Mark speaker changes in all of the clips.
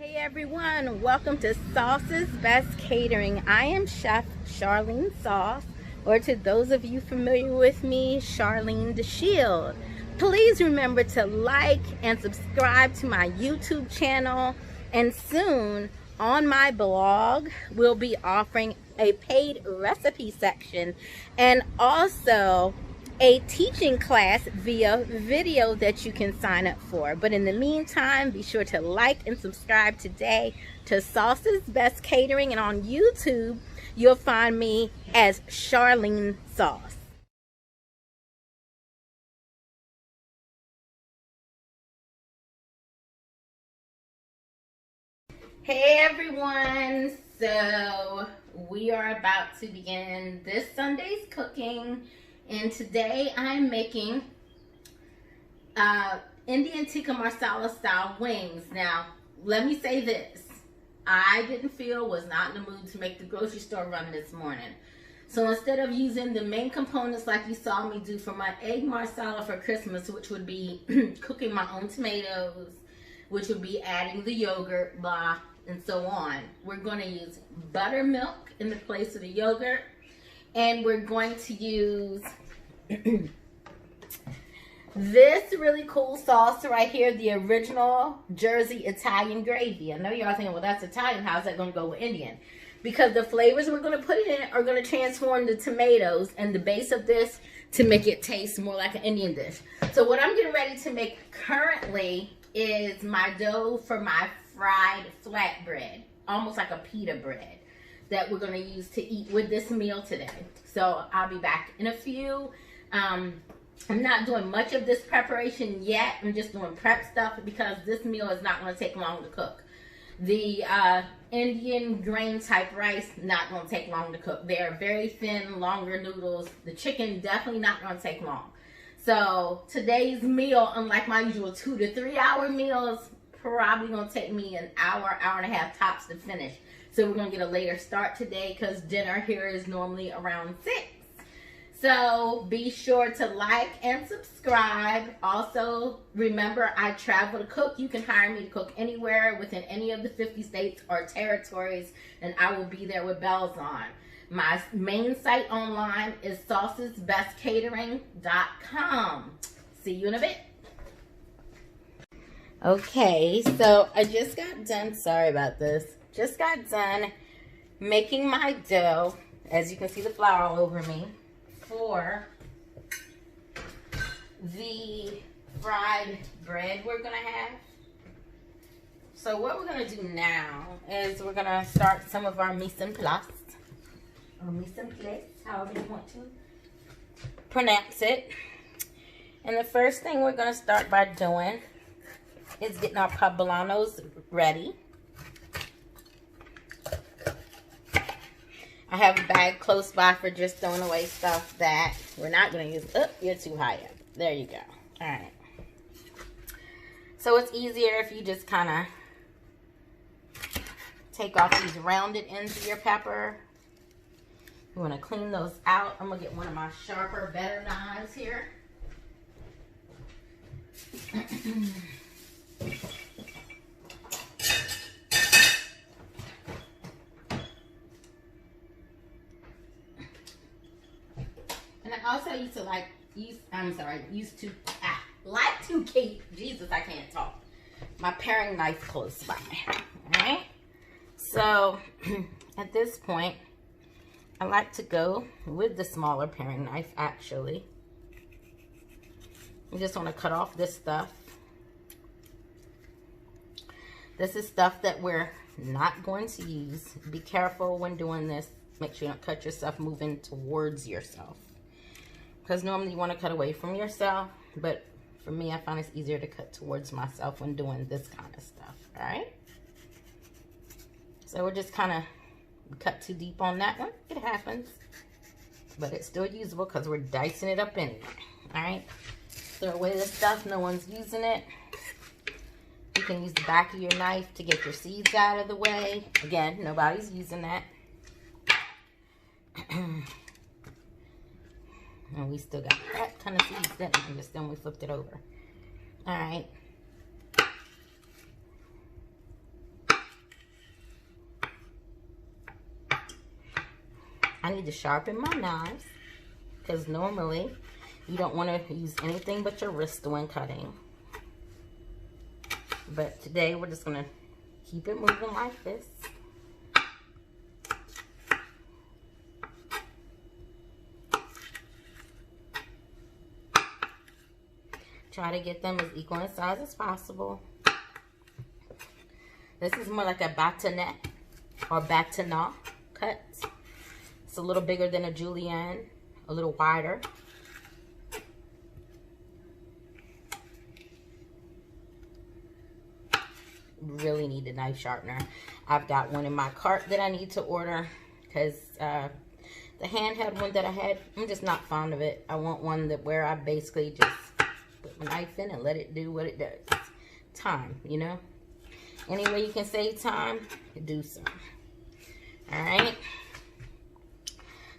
Speaker 1: Hey everyone, welcome to Sauce's Best Catering. I am Chef Charlene Sauce, or to those of you familiar with me, Charlene the Shield. Please remember to like and subscribe to my YouTube channel, and soon on my blog we'll be offering a paid recipe section and also a teaching class via video that you can sign up for. But in the meantime, be sure to like and subscribe today to Sauce's Best Catering, and on YouTube you'll find me as Charlene Sauce. Hey everyone, so we are about to begin this Sunday's cooking, and today I'm making Indian Tikka Marsala style wings. Now let me say this, was not in the mood to make the grocery store run this morning. So instead of using the main components like you saw me do for my egg marsala for Christmas, which would be cooking my own tomatoes, which would be adding the yogurt, blah, and so on, we're going to use buttermilk in the place of the yogurt, and we're going to use this really cool sauce right here, the original Jersey Italian gravy. I know y'all thinking, well, that's Italian, how's that going to go with Indian? Because the flavors we're going to put in are going to transform the tomatoes and the base of this to make it taste more like an Indian dish. So what I'm getting ready to make currently is my dough for my fried flatbread, almost like a pita bread, that we're going to use to eat with this meal today. So I'll be back in a few. I'm not doing much of this preparation yet. I'm just doing prep stuff because this meal is not going to take long to cook. The Indian grain type rice, not going to take long to cook. They are very thin, longer noodles. The chicken definitely not going to take long. So today's meal, unlike my usual 2 to 3 hour meals, probably going to take me an hour, hour and a half tops to finish. So we're going to get a later start today because dinner here is normally around 6. So be sure to like and subscribe. Also, remember, I travel to cook. You can hire me to cook anywhere within any of the 50 states or territories, and I will be there with bells on. My main site online is saucesbestcatering.com. See you in a bit. Okay, so I just got done, sorry about this, just got done making my dough. As you can see, the flour all over me, for the fried bread we're gonna have. So what we're gonna do now is we're gonna start some of our mise en place, or mise en place, however you want to pronounce it. And the first thing we're gonna start by doing is getting our poblanos ready. I have a bag close by for just throwing away stuff that we're not going to use. Oh, you're too high up. There you go. All right. So it's easier if you just kind of take off these rounded ends of your pepper. You want to clean those out. I'm going to get one of my sharper, better knives here. And I also used to like to keep, Jesus, I can't talk, my paring knife close by. Alright? So, at this point, I like to go with the smaller paring knife, actually. You just want to cut off this stuff. This is stuff that we're not going to use. Be careful when doing this. Make sure you don't cut yourself moving towards yourself, because normally you want to cut away from yourself, but for me, I find it's easier to cut towards myself when doing this kind of stuff, right? So we're just kind of cut too deep on that one. It happens, but it's still usable because we're dicing it up anyway. All right, throw away this stuff. No one's using it. You can use the back of your knife to get your seeds out of the way. Again, nobody's using that. And we still got that ton of seeds, didn't we? Just then we flipped it over. All right. I need to sharpen my knives because normally you don't want to use anything but your wrist when cutting. But today we're just going to keep it moving like this. Try to get them as equal in size as possible. This is more like a bâtonnet or bâtonnat cut. It's a little bigger than a julienne, a little wider. Really need a knife sharpener. I've got one in my cart that I need to order because the handheld one that I had, I'm just not fond of it. I want one that where I basically just put my knife in and let it do what it does. Time, you know? Any way you can save time, do so. Alright?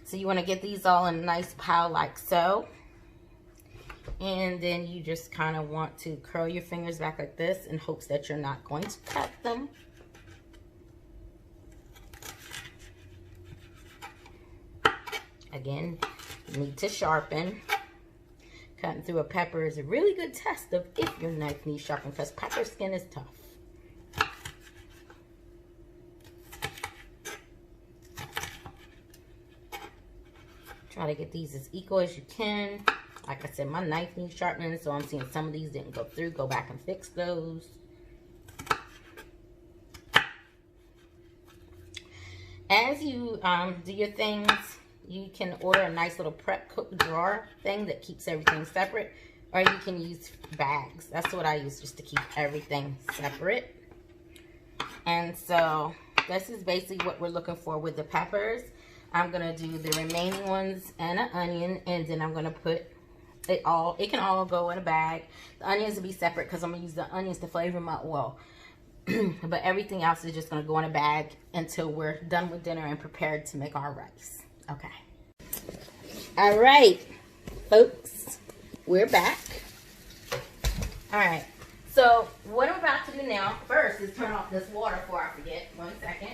Speaker 1: So you want to get these all in a nice pile like so. And then you just kind of want to curl your fingers back like this in hopes that you're not going to cut them. Again, you need to sharpen. Cutting through a pepper is a really good test of if your knife needs sharpened because pepper skin is tough. Try to get these as equal as you can. Like I said, my knife needs sharpening, so I'm seeing some of these didn't go through. Go back and fix those. As you do your things, you can order a nice little prep cook drawer thing that keeps everything separate. Or you can use bags. That's what I use just to keep everything separate. And so this is basically what we're looking for with the peppers. I'm going to do the remaining ones and an onion, and then I'm going to put it all. It can all go in a bag. The onions will be separate because I'm going to use the onions to flavor my oil. But everything else is just going to go in a bag until we're done with dinner and prepared to make our rice. Okay. All right, folks, we're back. All right. So what I'm about to do now first is turn off this water before I forget. 1 second.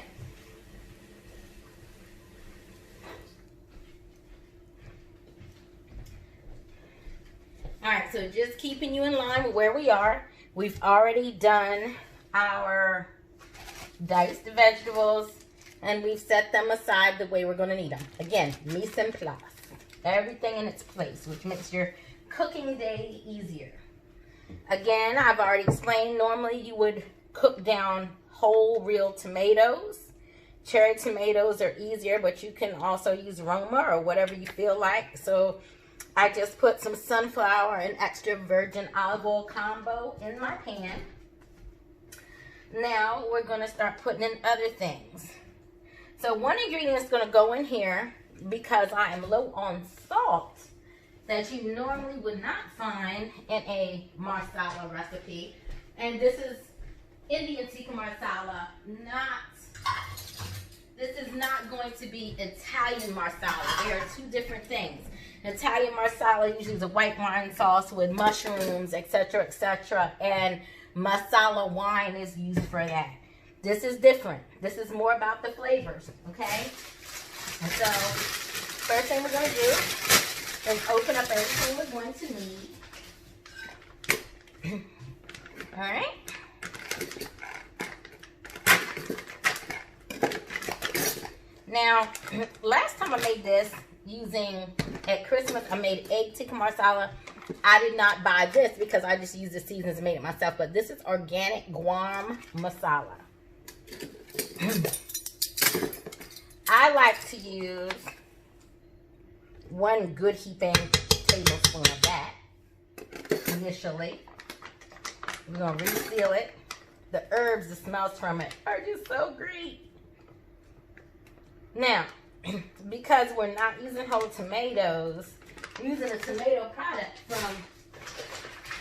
Speaker 1: All right, so just keeping you in line with where we are. We've already done our diced vegetables, and we've set them aside the way we're going to need them. Again, mise en place. Everything in its place, which makes your cooking day easier. Again, I've already explained, normally you would cook down whole real tomatoes. Cherry tomatoes are easier, but you can also use Roma or whatever you feel like. So I just put some sunflower and extra virgin olive oil combo in my pan. Now we're going to start putting in other things. So one ingredient is going to go in here because I am low on salt that you normally would not find in a marsala recipe. And this is Indian Tikka Marsala, this is not going to be Italian marsala. They are two different things. Italian marsala usually is a white wine sauce with mushrooms, etc., etc., and masala wine is used for that. This is different. This is more about the flavors, okay? And so, first thing we're going to do is open up everything we're going to need. All right? Now, last time I made this at Christmas, I made egg tikka marsala. I did not buy this because I just used the seasonings and made it myself. But this is organic Guam masala. I like to use 1 good heaping tablespoon of that initially. We're going to reseal it. The herbs, the smells from it are just so great. Now, because we're not using whole tomatoes, we're using a tomato product from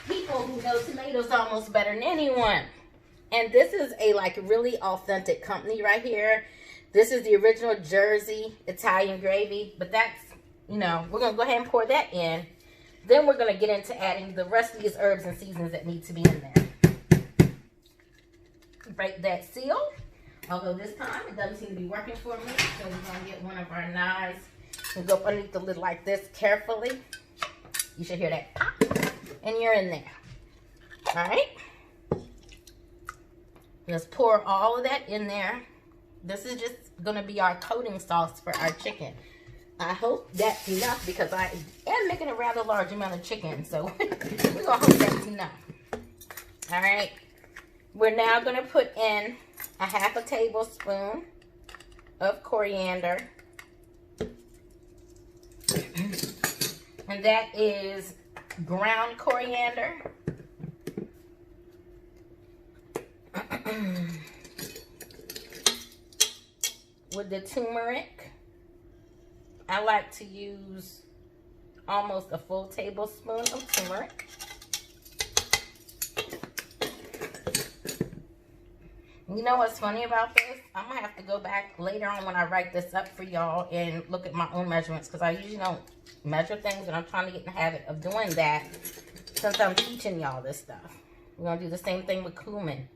Speaker 1: people who know tomatoes almost better than anyone. And this is a really authentic company right here. This is the original Jersey Italian gravy, but that's, we're going to go ahead and pour that in. Then we're going to get into adding the rest of these herbs and seasonings that need to be in there. Break that seal Although this time it doesn't seem to be working for me. So we're going to get one of our knives and go underneath the lid like this carefully. You should hear that pop. And you're in there. Alright. Just pour all of that in there. This is just going to be our coating sauce for our chicken. I hope that's enough because I am making a rather large amount of chicken. So we're going to hope that's enough. Alright. We're now going to put in a half a tablespoon of coriander. And that is ground coriander. With the turmeric, I like to use almost a full tablespoon of turmeric. You know what's funny about this? I'm going to have to go back later on when I write this up for y'all and look at my own measurements because I usually don't measure things, and I'm trying to get in the habit of doing that since I'm teaching y'all this stuff. We're going to do the same thing with cumin.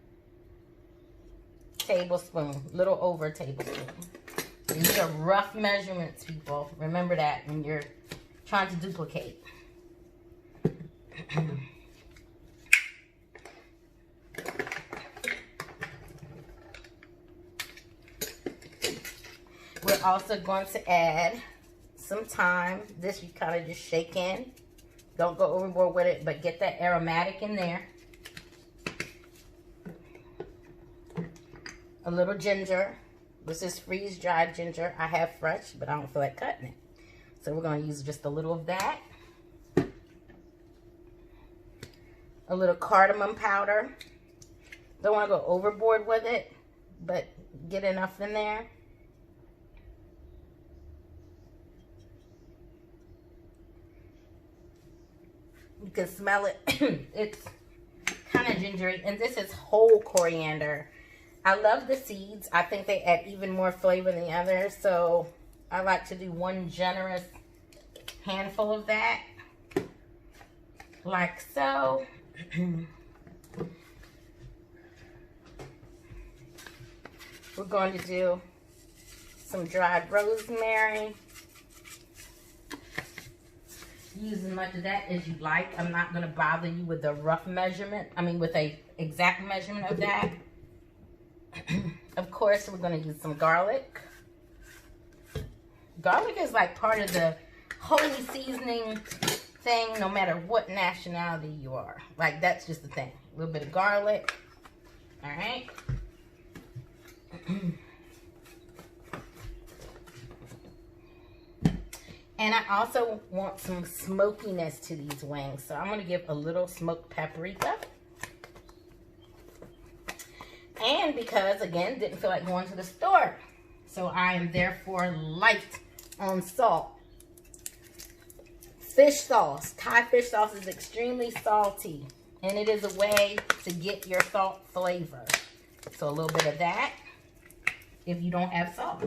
Speaker 1: Tablespoon, little over a tablespoon. These are rough measurements, people. Remember that when you're trying to duplicate. We're also going to add some thyme. This you kind of just shake in. Don't go overboard with it, but get that aromatic in there. A little ginger. This is freeze-dried ginger. I have fresh, but I don't feel like cutting it. So we're going to use just a little of that. A little cardamom powder. Don't want to go overboard with it, but get enough in there. You can smell it. It's kind of gingery. And this is whole coriander. I love the seeds. I think they add even more flavor than the others. So I like to do one generous handful of that. Like so. We're going to do some dried rosemary. Use as much of that as you like. I'm not going to bother you with the rough measurement. I mean with a exact measurement of that. Of course, we're going to use some garlic. Garlic is like part of the holy seasoning thing, no matter what nationality you are. Like, that's just the thing. A little bit of garlic. All right. And I also want some smokiness to these wings. So I'm going to give a little smoked paprika. And because, again, didn't feel like going to the store. So I am therefore light on salt. Fish sauce. Thai fish sauce is extremely salty. And it is a way to get your salt flavor. So a little bit of that if you don't have salt.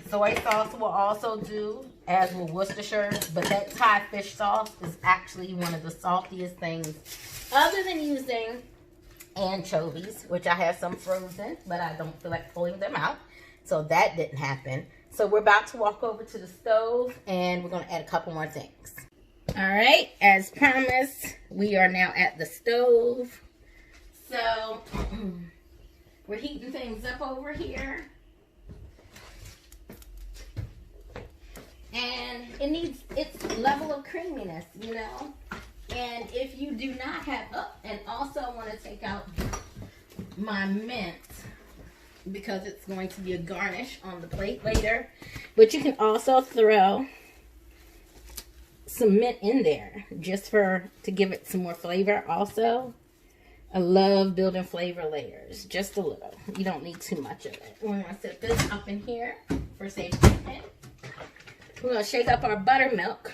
Speaker 1: Soy sauce will also do, as will Worcestershire. But that Thai fish sauce is actually one of the saltiest things. Other than using anchovies, which I have some frozen, but I don't feel like pulling them out. So that didn't happen. So we're about to walk over to the stove and we're going to add a couple more things. All right, as promised, we are now at the stove. So we're heating things up over here. And it needs its level of creaminess, you know. And if you do not have, and also I want to take out my mint because it's going to be a garnish on the plate later. But you can also throw some mint in there just to give it some more flavor also. I love building flavor layers, just a little. You don't need too much of it. We're going to set this up in here for safety. We're going to shake up our buttermilk.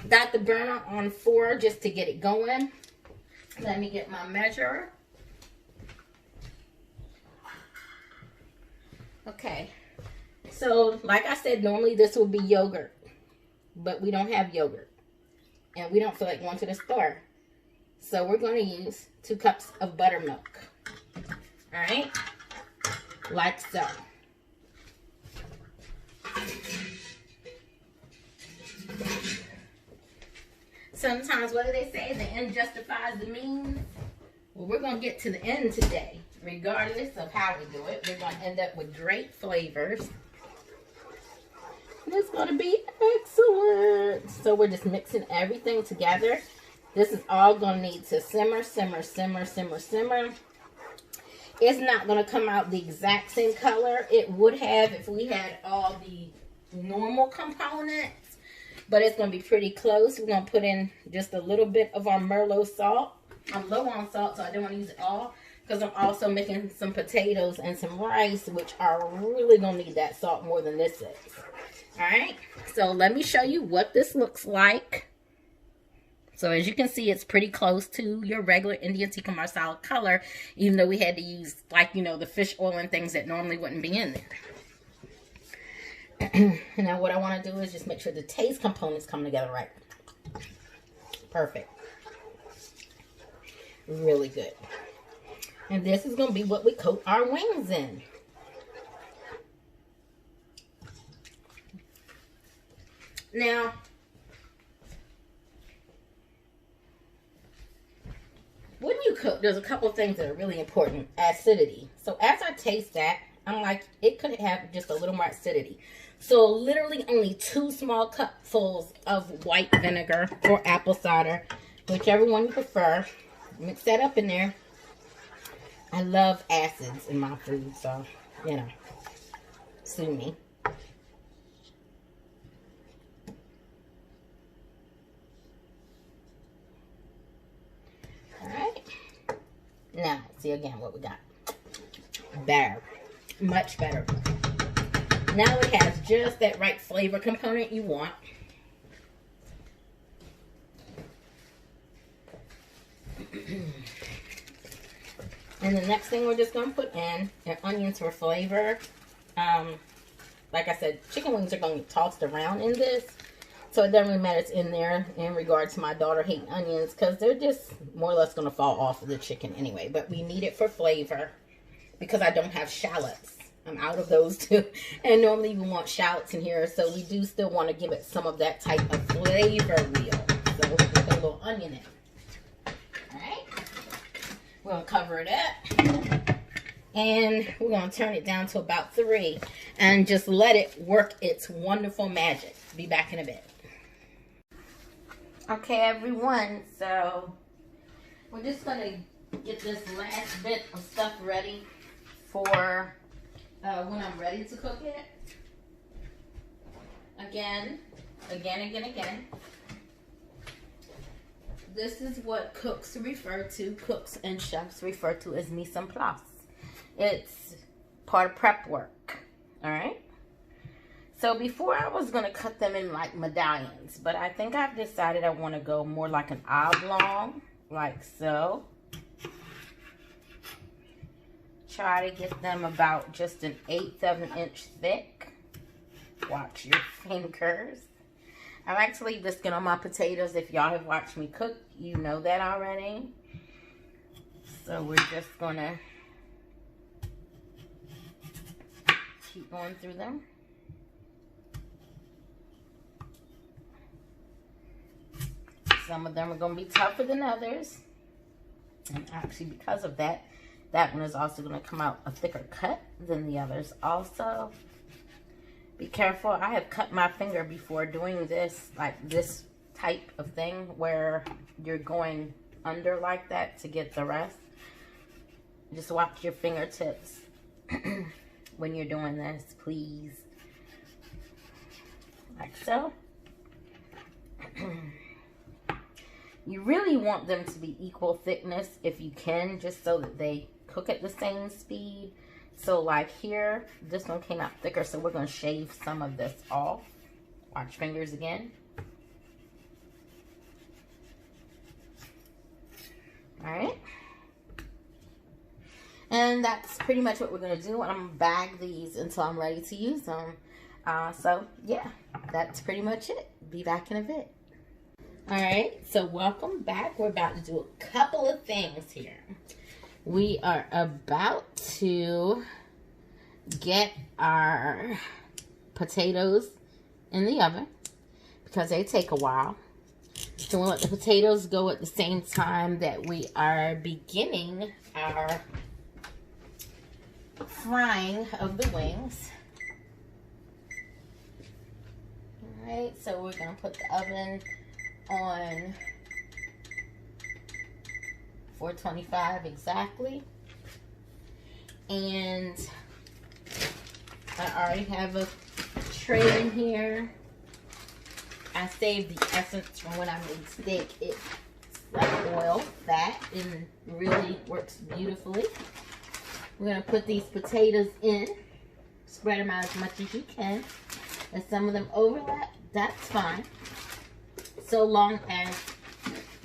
Speaker 1: Got the burner on 4 just to get it going. Let me get my measurer. Okay. So, like I said, normally this will be yogurt. But we don't have yogurt. And we don't feel like going to the store. So, we're going to use 2 cups of buttermilk. Alright. like so. Sometimes, what do they say? The end justifies the means. Well, we're going to get to the end today. Regardless of how we do it, we're going to end up with great flavors. It's going to be excellent. So we're just mixing everything together. This is all going to need to simmer, simmer, simmer, simmer, simmer. It's not going to come out the exact same color it would have if we had all the normal components. But it's going to be pretty close. We're going to put in just a little bit of our Merlot salt. I'm low on salt, so I don't want to use it all. Because I'm also making some potatoes and some rice, which are really going to need that salt more than this is. Alright, so let me show you what this looks like. So as you can see, it's pretty close to your regular Indian Tikka Marsala color, even though we had to use, like, you know, the fish oil and things that normally wouldn't be in there. Now what I want to do is just make sure the taste components come together right. Perfect. Really good. And this is going to be what we coat our wings in. Now, when you cook, there's a couple of things that are really important. Acidity. So as I taste that, I'm like, it could have just a little more acidity. So literally only 2 small cupfuls of white vinegar or apple cider, whichever one you prefer. Mix that up in there. I love acids in my food, so, you know, sue me. Alright. Now, see again what we got. Better. Much better. Now it has just that right flavor component you want. And the next thing we're just going to put in are onions for flavor. Like I said, chicken wings are going to get tossed around in this. So it doesn't really matter it's in there in regards to my daughter hating onions, because they're just more or less going to fall off of the chicken anyway. But we need it for flavor because I don't have shallots. I'm out of those too. And normally we want shallots in here. So we do still want to give it some of that type of flavor wheel. So we're going to put a little onion in. We're going to cover it up, and we're going to turn it down to about 3 and just let it work its wonderful magic. Be back in a bit. Okay, everyone, so we're just going to get this last bit of stuff ready for when I'm ready to cook it. Again. This is what cooks and chefs refer to as mise en place. It's part of prep work, all right? So before I was going to cut them in like medallions, but I think I've decided I want to go more like an oblong, like so. Try to get them about just an 1/8 of an inch thick. Watch your fingers. I like to leave the skin on my potatoes. If y'all have watched me cook, you know that already. So we're just going to keep going through them. Some of them are going to be tougher than others. And actually, because of that, that one is also going to come out a thicker cut than the others also. Be careful. I have cut my finger before doing this, like this type of thing where you're going under like that to get the rest. Just watch your fingertips when you're doing this, please. Like so. You really want them to be equal thickness if you can, just so that they cook at the same speed. So like here, this one came out thicker, so we're going to shave some of this off. Watch fingers again. Alright. And that's pretty much what we're going to do. I'm going to bag these until I'm ready to use them. So yeah, that's pretty much it. Be back in a bit. Alright, so welcome back. We're about to do a couple of things here. We are about to get our potatoes in the oven because they take a while. So we'll let the potatoes go at the same time that we are beginning our frying of the wings. Alright, so we're going to put the oven on 425 exactly. And I already have a tray in here. I saved the essence from when I made steak. It's like oil, fat, and really works beautifully. We're going to put these potatoes in. Spread them out as much as you can. If some of them overlap, that's fine. So long as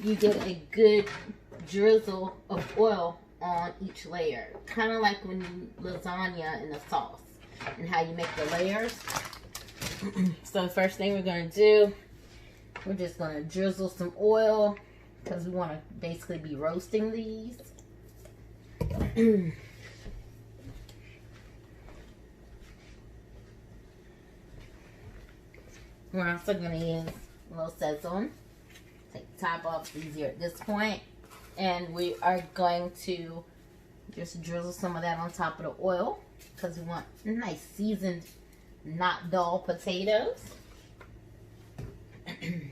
Speaker 1: you get a good drizzle of oil on each layer. Kind of like when you lasagna in the sauce and how you make the layers. So the first thing we're going to do, we're just going to drizzle some oil because we want to basically be roasting these. We're also going to use a little sazon. Take the top off, it's easier at this point. And we are going to just drizzle some of that on top of the oil because we want nice seasoned, not dull potatoes. And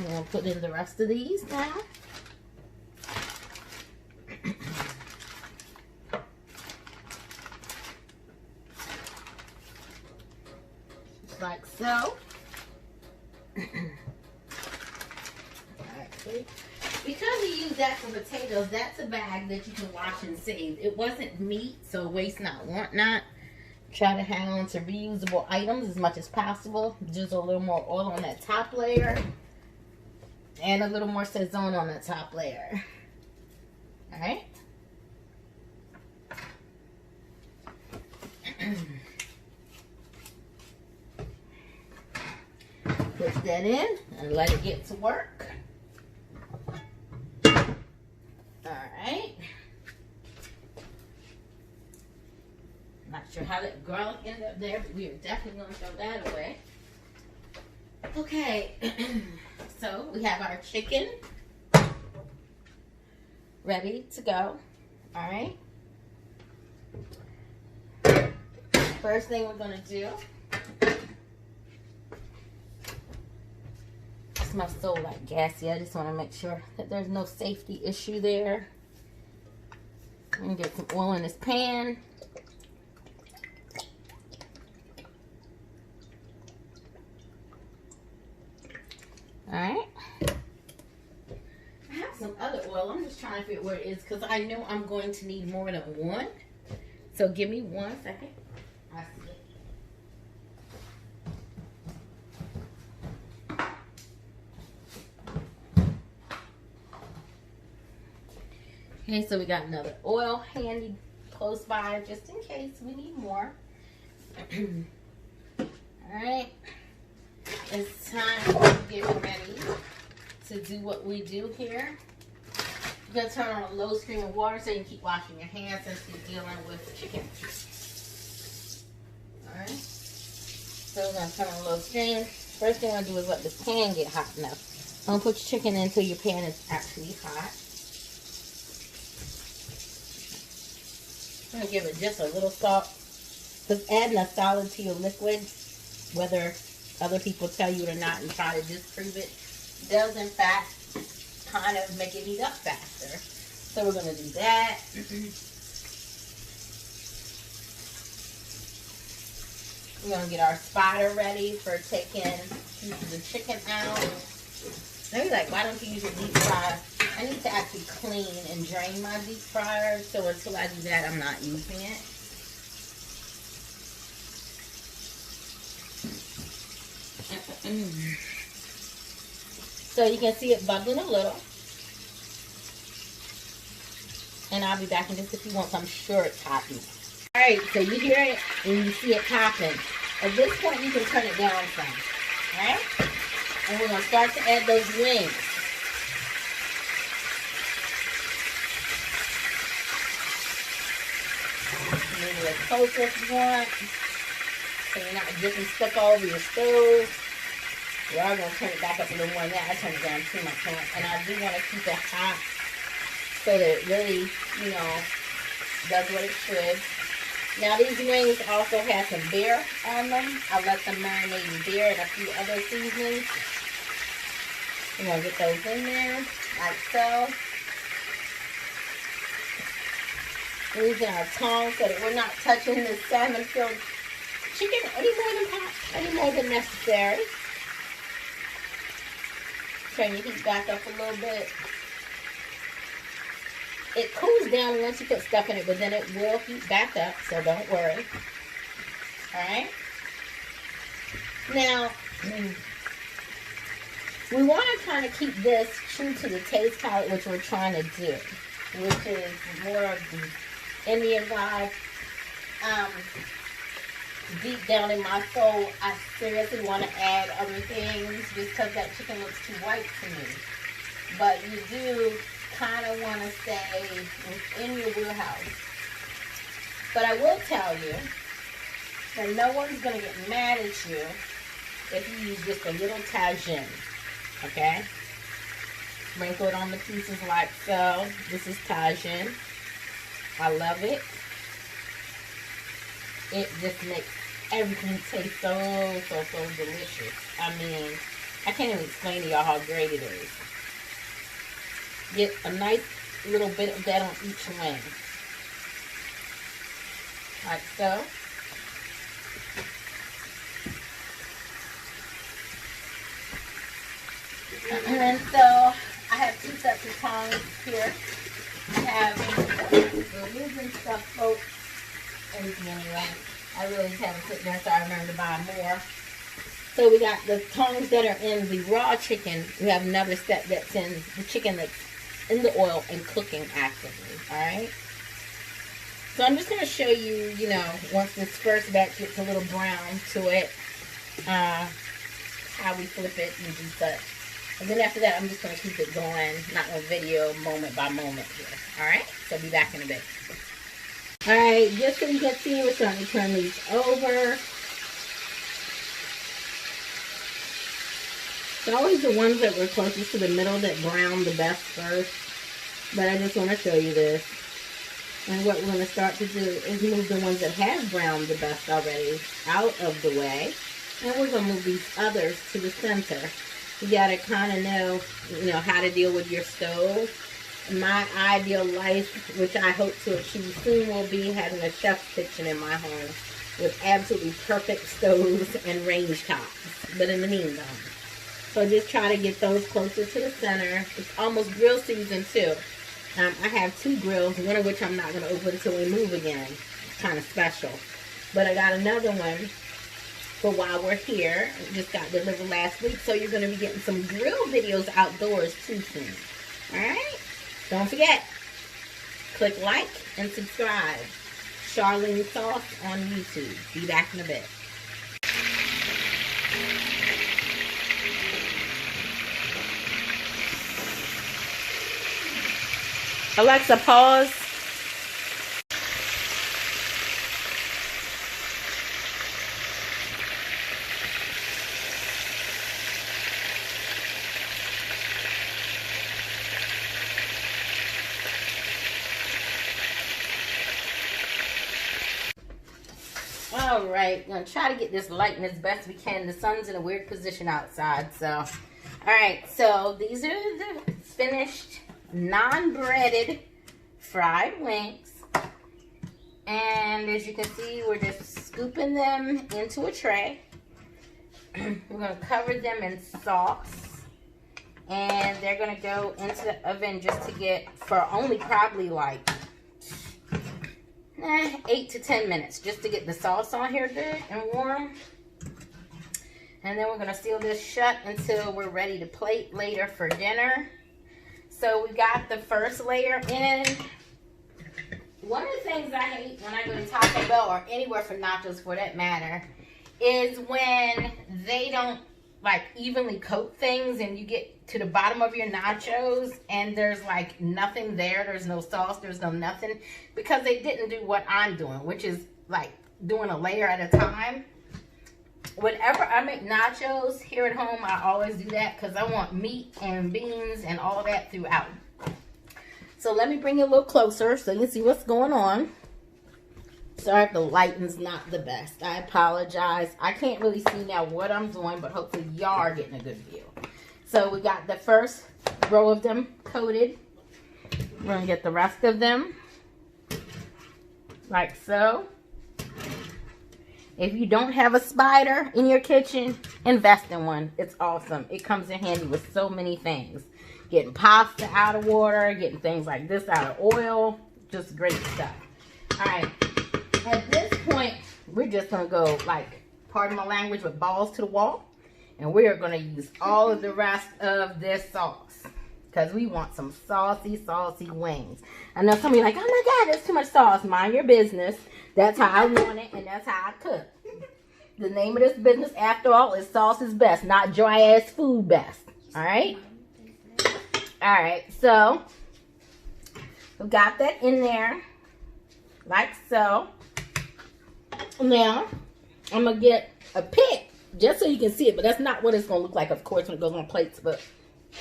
Speaker 1: we'll put in the rest of these now. Just like so. Because we use that for potatoes, that's a bag that you can wash and save. It wasn't meat, so waste not, want not. Try to hang on to reusable items as much as possible. Just a little more oil on that top layer. And a little more sazon on the top layer. Alright. Put that in and let it get to work. Alright. Not sure how that garlic ended up there, but we are definitely going to throw that away. Okay. So we have our chicken ready to go. Alright. First thing we're going to do. It smells so like gassy. I just want to make sure that there's no safety issue there. I'm going to get some oil in this pan. Alright. I have some other oil. I'm just trying to figure out where it is because I know I'm going to need more than one. So give me 1 second. I see it. Okay, so we got another oil handy close by just in case we need more. Alright. It's time to get ready to do what we do here. You're going to turn on a low stream of water so you can keep washing your hands since you're dealing with chicken. Alright. So we're going to turn on a low stream. First thing I'm going to do is let the pan get hot enough. Don't put your chicken in until your pan is actually hot. I'm going to give it just a little salt. Because adding a solid to your liquid, whether other people tell you it or not and try to disprove it, does in fact kind of make it heat up faster. So we're going to do that. We're going to get our spotter ready for taking the chicken out. Maybe like, why don't you use a deep fryer? I need to actually clean and drain my deep fryer. So until I do that, I'm not using it. So you can see it bubbling a little. And I'll be back in just a few minutes. I'm sure it's popping. Alright, so you hear it and you see it popping. At this point, you can turn it down some. Alright? And we're going to start to add those wings. Move it closer if you want. So you're not getting stuck all over your stove. We are going to turn it back up a little more than that. I turned it down too much. And I do want to keep it hot so that it really, you know, does what it should. Now these wings also have some beer on them. I let them marinate in beer and a few other seasonings. We're going to get those in there like so. We're using our tongs so that we're not touching the salmon-filled chicken any more than necessary. Turn your heat back up a little bit. It cools down once you put stuff in it, but then it will heat back up, so don't worry. Alright? Now, we want to kind of keep this true to the taste palette, which we're trying to do, which is more of the Indian vibe. Deep down in my soul, I seriously want to add other things just because that chicken looks too white to me. But you do kind of want to stay within your wheelhouse. But I will tell you that no one's going to get mad at you if you use just a little tajin. Okay? Sprinkle it on the pieces like so. This is tajin. I love it. It just makes everything taste so delicious. I mean, I can't even explain to y'all how great it is. Get a nice little bit of that on each wing. Like so. And so, I have two sets of tongs here. I have the losing stuff, folks. Everything anyway. I really haven't put there, so I remember to buy more. So we got the tongs that are in the raw chicken. We have another set that's in the chicken that's in the oil and cooking actively. Alright? So I'm just going to show you, you know, once this first batch gets a little brown to it, how we flip it and do such. And then after that, I'm just going to keep it going, not no video, moment by moment here. Alright? So I'll be back in a bit. Alright, just so you can see, we're starting to turn these over. It's always the ones that were closest to the middle that brown the best first. But I just want to show you this. And what we're going to start to do is move the ones that have browned the best already out of the way. And we're going to move these others to the center. You got to kind of know, you know, how to deal with your stove. My ideal life, which I hope to achieve soon, will be having a chef's kitchen in my home with absolutely perfect stoves and range tops. But in the meantime, so just try to get those closer to the center. It's almost grill season too. I have two grills, one of which I'm not going to open until we move again. It's kind of special. But I got another one for while we're here. It just got delivered last week, so you're going to be getting some grill videos outdoors too soon. Alright? Don't forget, click like and subscribe. Charlene Sauce on YouTube. Be back in a bit. Alexa, pause. Alright, I'm going to try to get this lighting as best we can. The sun's in a weird position outside, so. Alright, so these are the finished, non-breaded, fried wings. And as you can see, we're just scooping them into a tray. We're going to cover them in sauce. And they're going to go into the oven just to get, for only probably like 8 to 10 minutes just to get the sauce on here good and warm. And then we're going to seal this shut until we're ready to plate later for dinner. So we got the first layer in. One of the things I hate when I go to Taco Bell or anywhere for nachos for that matter is when they don't like evenly coat things and you get to the bottom of your nachos and there's like nothing there, there's no sauce, there's no nothing, because they didn't do what I'm doing, which is like doing a layer at a time. Whenever I make nachos here at home, I always do that because I want meat and beans and all that throughout. So let me bring it a little closer so you can see what's going on. Sorry if the lighting's not the best. I apologize. I can't really see now what I'm doing, but hopefully y'all are getting a good view. So we got the first row of them coated. We're going to get the rest of them like so. If you don't have a spider in your kitchen, invest in one. It's awesome. It comes in handy with so many things. Getting pasta out of water, getting things like this out of oil. Just great stuff. All right. At this point, we're just going to go, like, pardon my language, with balls to the wall. And we are going to use all of the rest of this sauce. Because we want some saucy, saucy wings. I know some of you are like, oh my God, there's too much sauce. Mind your business. That's how I want it, and that's how I cook. The name of this business, after all, is sauce is best, not dry-ass food best. All right? All right, so we got that in there, like so. Now, I'm going to get a pick, just so you can see it, but that's not what it's going to look like, of course, when it goes on plates. But,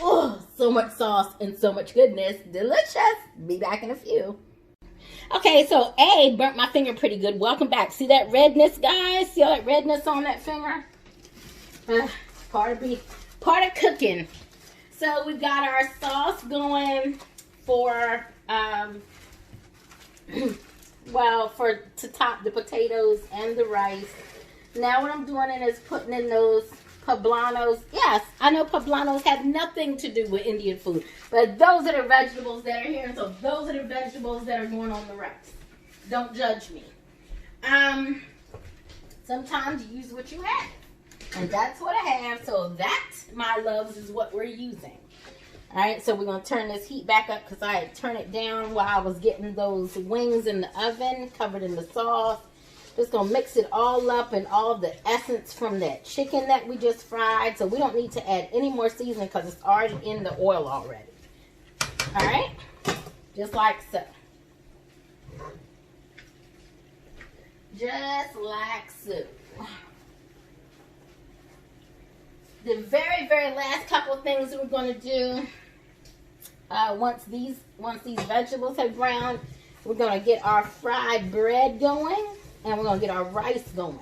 Speaker 1: oh, so much sauce and so much goodness. Delicious. Be back in a few. Okay, so A, burnt my finger pretty good. Welcome back. See that redness, guys? See all that redness on that finger? Part of cooking. So we've got our sauce going for, well, to top the potatoes and the rice. Now what I'm doing is putting in those poblanos. Yes, I know poblanos have nothing to do with Indian food, but those are the vegetables that are here, and so those are the vegetables that are going on the rice. Don't judge me. Sometimes you use what you have, and that's what I have, so that, my loves, is what we're using. All right, so we're going to turn this heat back up because I had turned it down while I was getting those wings in the oven, covered in the sauce. Just going to mix it all up and all of the essence from that chicken that we just fried. So we don't need to add any more seasoning because it's already in the oil already. All right? Just like so. Just like so. The very, very last couple of things we're going to do, once these vegetables have browned, we're going to get our fried bread going. And we're going to get our rice going.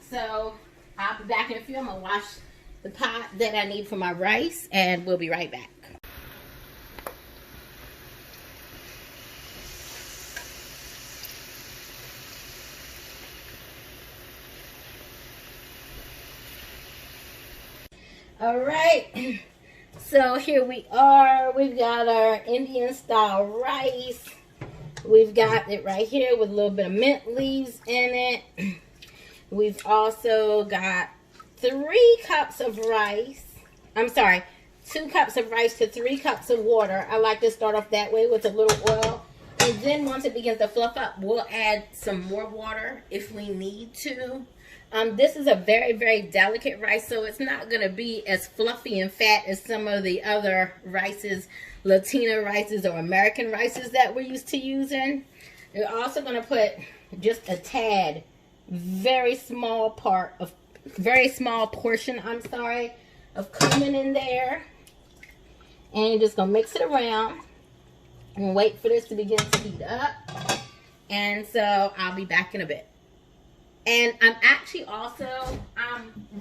Speaker 1: So, I'll be back in a few. I'm going to wash the pot that I need for my rice. And we'll be right back. Alright. So, here we are. We've got our Indian style rice. We've got it right here with a little bit of mint leaves in it. We've also got 3 cups of rice. I'm sorry, 2 cups of rice to 3 cups of water. I like to start off that way with a little oil. And then once it begins to fluff up, we'll add some more water if we need to. This is a very, very delicate rice, so it's not going to be as fluffy and fat as some of the other rices, Latina rices or American rices that we're used to using. We're also going to put just a tad, very small portion, of cumin in there. And you're just going to mix it around and wait for this to begin to heat up. And so I'll be back in a bit. And I'm actually also,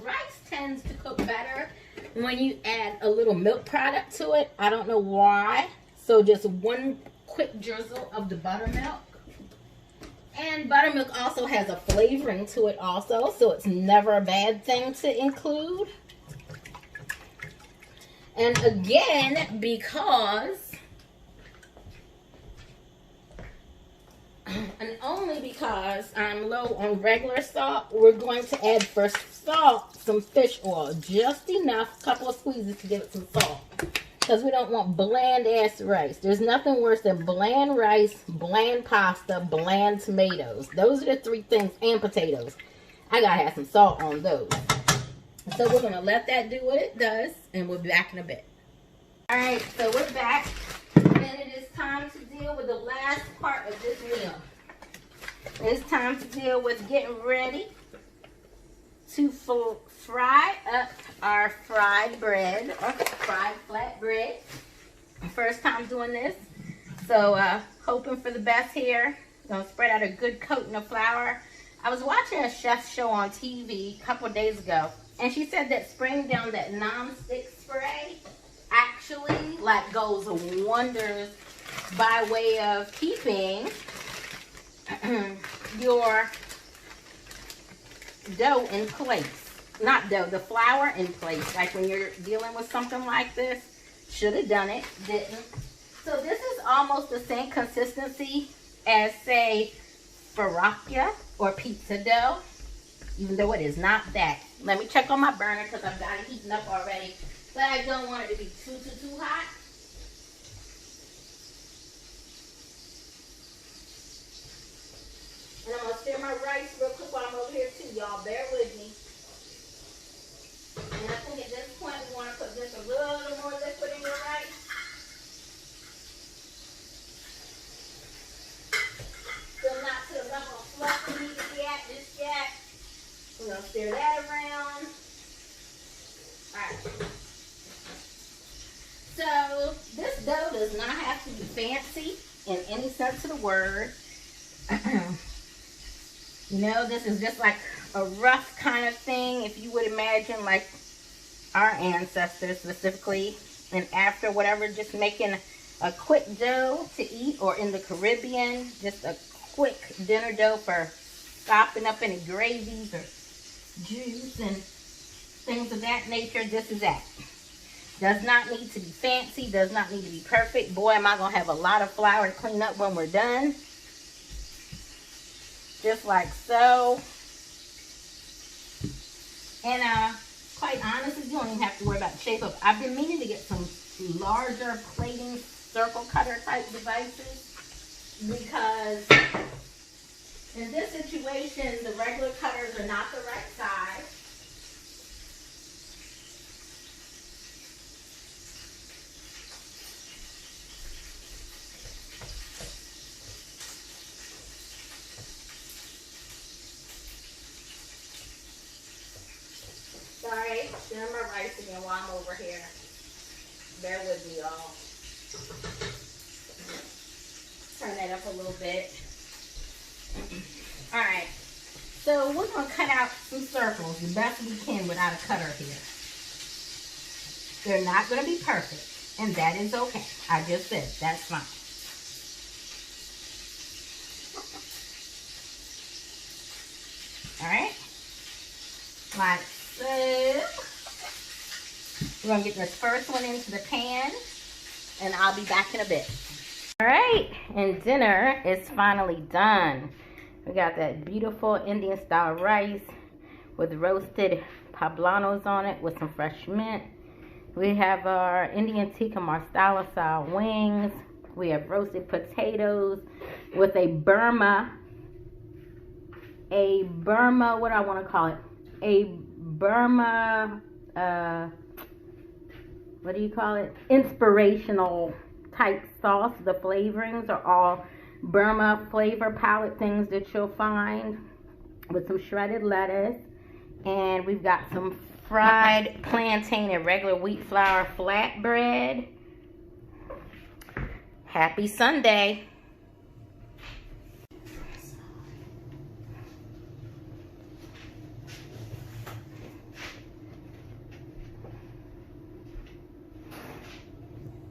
Speaker 1: rice tends to cook better when you add a little milk product to it. I don't know why. So just 1 quick drizzle of the buttermilk. And buttermilk also has a flavoring to it also, so it's never a bad thing to include. And again, and only because I'm low on regular salt, we're going to add for salt some fish oil. Just enough, couple of squeezes to give it some salt. Because we don't want bland ass rice. There's nothing worse than bland rice, bland pasta, bland tomatoes. Those are the 3 things, and potatoes. I gotta have some salt on those. So we're gonna let that do what it does, and we'll be back in a bit. All right, so we're back, and it is time to deal with the last part of this meal. It's time to deal with getting ready to fry up our fried bread, or fried flat bread. First time doing this, so hoping for the best here. Gonna spread out a good coating of flour. I was watching a chef show on TV a couple days ago, and she said that spraying down that non-stick spray actually like goes wonders by way of keeping your dough in place. Not dough, the flour in place. Like when you're dealing with something like this, should have done it, didn't. So this is almost the same consistency as, say, farfalle or pizza dough, even though it is not that. Let me check on my burner because I've got it heating up already, but I don't want it to be too hot. And I'm going to stir my rice real quick while I'm over here too, y'all. Bear with me. And I think at this point we want to put just a little more liquid in your rice. Still not to the level of fluff we need to be at just yet. We're going to stir that around. Alright. So, this dough does not have to be fancy in any sense of the word. You know, this is just like a rough kind of thing, if you would imagine, like our ancestors specifically, and after whatever, just making a quick dough to eat, or in the Caribbean, just a quick dinner dough for stopping up any gravies or juice and things of that nature. This is that. Does not need to be fancy, does not need to be perfect. Boy, am I going to have a lot of flour to clean up when we're done. Just like so. And quite honestly, you don't even have to worry about the shape of it. I've been meaning to get some larger plating circle cutter type devices, because in this situation, the regular cutters are not the right size. Sorry, stir my rice again while I'm over here. Bear with me, y'all. Turn that up a little bit. Alright, so we're going to cut out some circles the best we can without a cutter here. They're not going to be perfect, and that is okay. I just said that's fine. Alright, like so. We're going to get this first one into the pan, and I'll be back in a bit. Alright, and dinner is finally done. We got that beautiful Indian style rice with roasted poblanos on it with some fresh mint. We have our Indian Tikka Marsala style wings. We have roasted potatoes with a Burma, what do I want to call it? A Burma, what do you call it? Inspirational type sauce. The flavorings are all Burma flavor palette things that you'll find, with some shredded lettuce. And we've got some fried plantain and regular wheat flour flatbread. Happy Sunday.